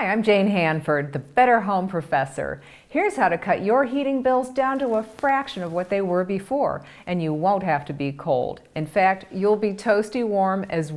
Hi, I'm Jane Hanford, the Better Home Professor. Here's how to cut your heating bills down to a fraction of what they were before, and you won't have to be cold. In fact, you'll be toasty warm as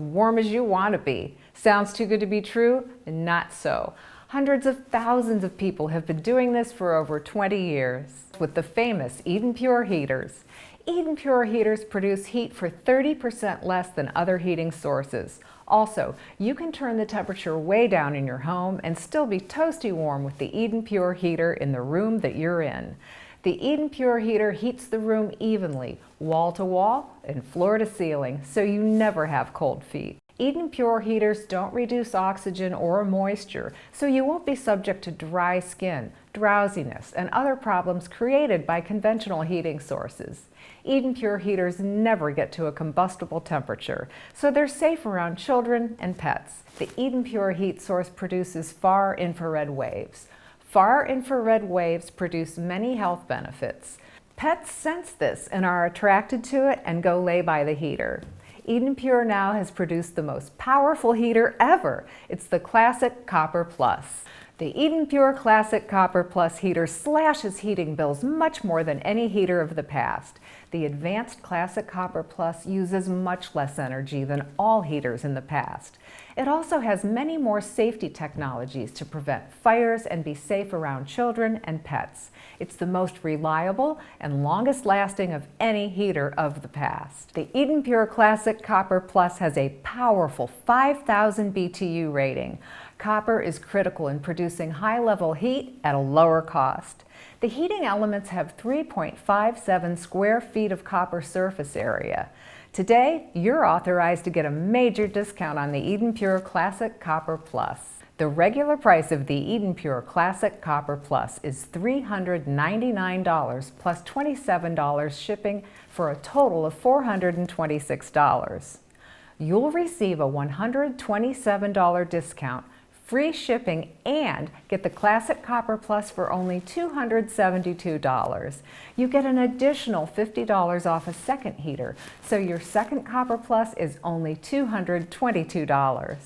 you want to be. Sounds too good to be true? Not so. Hundreds of thousands of people have been doing this for over 20 years with the famous EdenPURE heaters. EdenPURE heaters produce heat for 30% less than other heating sources. Also, you can turn the temperature way down in your home and still be toasty warm with the EdenPURE heater in the room that you're in. The EdenPURE heater heats the room evenly, wall to wall and floor to ceiling, so you never have cold feet. EdenPURE heaters don't reduce oxygen or moisture, so you won't be subject to dry skin, drowsiness, and other problems created by conventional heating sources. EdenPURE heaters never get to a combustible temperature, so they're safe around children and pets. The EdenPURE heat source produces far infrared waves. Far infrared waves produce many health benefits. Pets sense this and are attracted to it and go lay by the heater. EdenPURE now has produced the most powerful heater ever. It's the Classic CopperPLUS. The EdenPURE Classic CopperPLUS heater slashes heating bills much more than any heater of the past. The advanced Classic CopperPLUS uses much less energy than all heaters in the past. It also has many more safety technologies to prevent fires and be safe around children and pets. It's the most reliable and longest lasting of any heater of the past. The EdenPURE Classic CopperPLUS has a powerful 5,000 BTU rating. Copper is critical in producing high-level heat at a lower cost. The heating elements have 3.57 square feet of copper surface area. Today, you're authorized to get a major discount on the EdenPURE Classic CopperPLUS. The regular price of the EdenPURE Classic CopperPLUS is $399 plus $27 shipping for a total of $426. You'll receive a $127 discount, free shipping, and get the Classic CopperPLUS for only $272. You get an additional $50 off a second heater, so your second CopperPLUS is only $222.